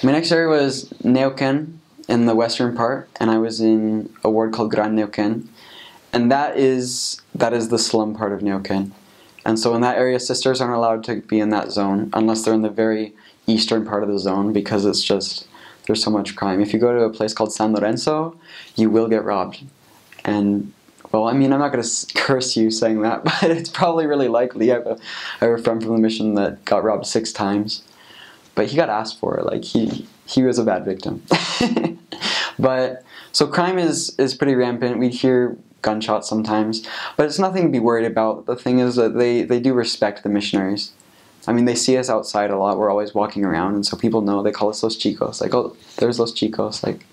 My next area was Neuquen in the western part, and I was in a ward called Gran Neuquen, and that is the slum part of Neuquen. And so in that area, sisters aren't allowed to be in that zone unless they're in the very eastern part of the zone, because it's just, there's so much crime. If you go to a place called San Lorenzo, you will get robbed. And, well, I mean, I'm not going to curse you saying that, but it's probably really likely. I have a friend from the mission that got robbed 6 times. But he got asked for it. Like, he was a bad victim. But, so crime is pretty rampant. We hear gunshots sometimes, but it's nothing to be worried about. The thing is that they do respect the missionaries. I mean, they see us outside a lot. We're always walking around, and so people know. They call us Los Chicos. Like, oh, there's Los Chicos. Like,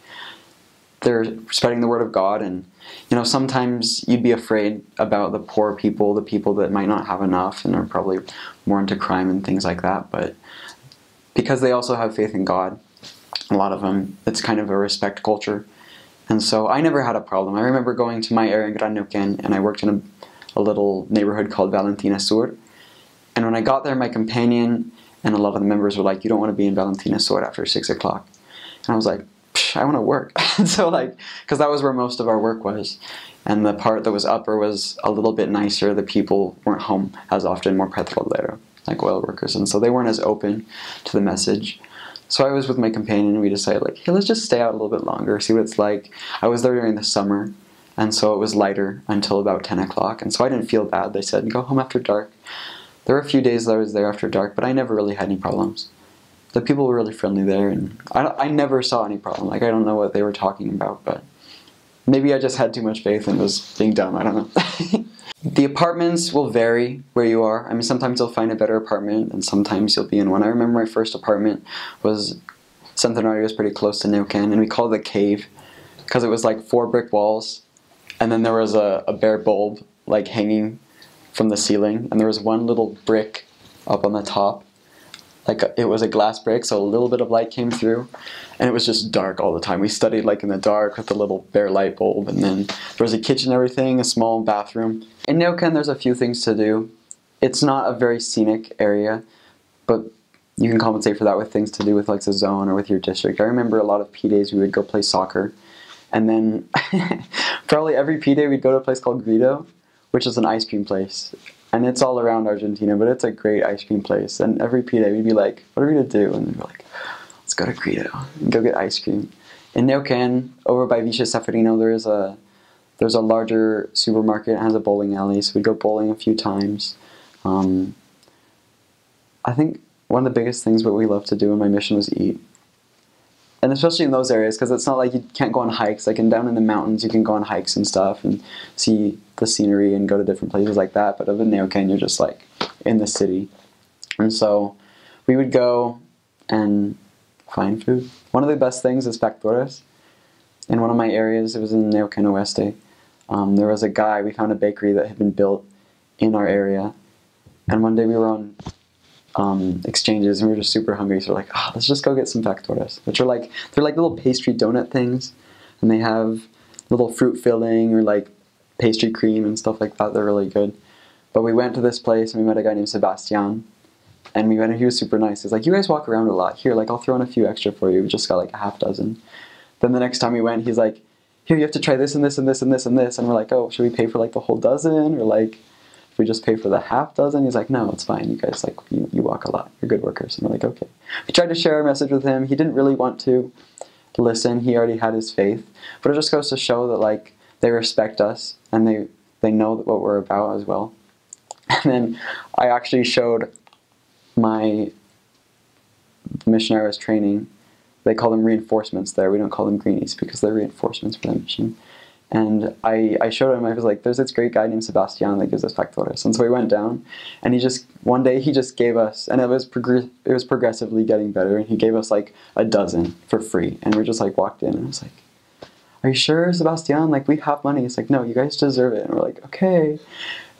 they're spreading the word of God. And, you know, sometimes you'd be afraid about the poor people, the people that might not have enough and are probably more into crime and things like that. But because they also have faith in God, a lot of them, it's kind of a respect culture. And so I never had a problem. I remember going to my area in Gran Neuquen, and I worked in a little neighborhood called Valentina Sur. And when I got there, my companion and a lot of the members were like, you don't want to be in Valentina Sur after 6 o'clock. And I was like, I want to work. And so, like, because that was where most of our work was. And the part that was upper was a little bit nicer. The people weren't home as often, more petrolero, like oil workers. And so they weren't as open to the message. So I was with my companion, and we decided, like, hey, let's just stay out a little bit longer, see what it's like. I was there during the summer, and so it was lighter until about 10 o'clock. And so I didn't feel bad. They said, go home after dark. There were a few days that I was there after dark, but I never really had any problems. The people were really friendly there, and I never saw any problem. Like, I don't know what they were talking about, but maybe I just had too much faith and was being dumb. I don't know. The apartments will vary where you are. I mean, sometimes you'll find a better apartment, and sometimes you'll be in one. I remember my first apartment was, Centenario was pretty close to Neuquen, and we called it a cave because it was like 4 brick walls, and then there was a bare bulb like hanging from the ceiling, and there was one little brick up on the top. Like, it was a glass brick, so a little bit of light came through, and it was just dark all the time. We studied like in the dark with a little bare light bulb, and then there was a kitchen and everything, a small bathroom. In Neuquen, there's a few things to do. It's not a very scenic area, but you can compensate for that with things to do with like the zone or with your district. I remember a lot of P days we would go play soccer, and then probably every P day we'd go to a place called Guido, which is an ice cream place. And it's all around Argentina, but it's a great ice cream place. And every P day we'd be like, what are we going to do? And then we're like, let's go to Guido and go get ice cream. In Neuquen, over by Villa Seferino, there's a larger supermarket. It has a bowling alley, so we'd go bowling a few times. I think one of the biggest things what we loved to do in my mission was eat. And especially in those areas, because it's not like you can't go on hikes. Like down in the mountains, you can go on hikes and stuff and see the scenery and go to different places like that. But over in Neuquen, you're just like in the city. And so we would go and find food. One of the best things is factores. In one of my areas, it was in Neuquen Oeste, there was a guy, we found a bakery that had been built in our area. And one day we were on exchanges, and we were just super hungry, so we're like, oh, let's just go get some factores, which are like, they're like little pastry donut things, and they have little fruit filling or like pastry cream and stuff like that. They're really good. But we went to this place, and we met a guy named Sebastian, and we went, and he was super nice. He's like, you guys walk around a lot. Here, like, I'll throw in a few extra for you. We just got like a half dozen. Then the next time we went, he's like, here, you have to try this and this and this and this and this. And we're like, oh, should we pay for like the whole dozen, or like if we just pay for the half dozen? He's like, no, it's fine. You guys, like, you walk a lot. You're good workers. And we're like, okay. We tried to share our message with him. He didn't really want to listen. He already had his faith. But it just goes to show that, like, they respect us, and they know what we're about as well. And then I actually showed the missionary I was training. They call them reinforcements there. We don't call them greenies because they're reinforcements for the mission. And I showed him, I was like, there's this great guy named Sebastian that gives us factores. And so we went down, and one day he just gave us, and it was progressively getting better, and he gave us like a dozen for free. And we just like walked in, and I was like, are you sure, Sebastian? Like, we have money. It's like, no, you guys deserve it. And we're like, okay. And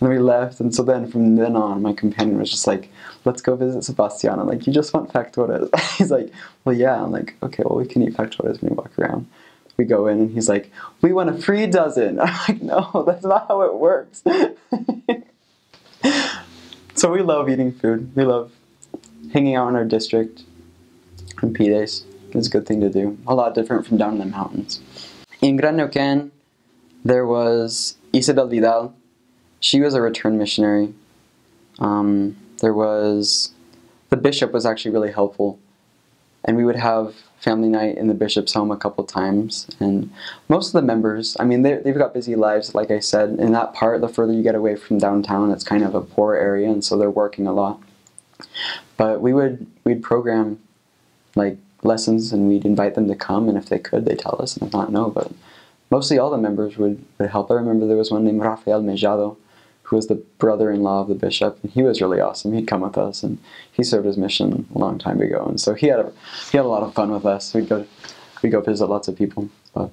then we left, and so then from then on, my companion was just like, let's go visit Sebastian. I'm like, you just want factores? He's like, well, yeah. I'm like, okay, well, we can eat factores when we walk around. We go in, and he's like, we want a free dozen. I'm like, no, that's not how it works. So we love eating food. We love hanging out in our district on P days. It's a good thing to do. A lot different from down in the mountains. In Gran Neuquen, there was Isabel Vidal. She was a return missionary. There was, the bishop was actually really helpful. And we would have family night in the bishop's home a couple times. And most of the members, I mean, they've got busy lives, like I said. In that part, the further you get away from downtown, it's kind of a poor area, and so they're working a lot. But we'd program like lessons, and we'd invite them to come, and if they could, they'd tell us, and if not, no. But mostly all the members would help. I remember there was one named Rafael Mejado, who was the brother-in-law of the bishop, and he was really awesome. He'd come with us, and he served his mission a long time ago, and so he had a lot of fun with us. We'd go visit lots of people. But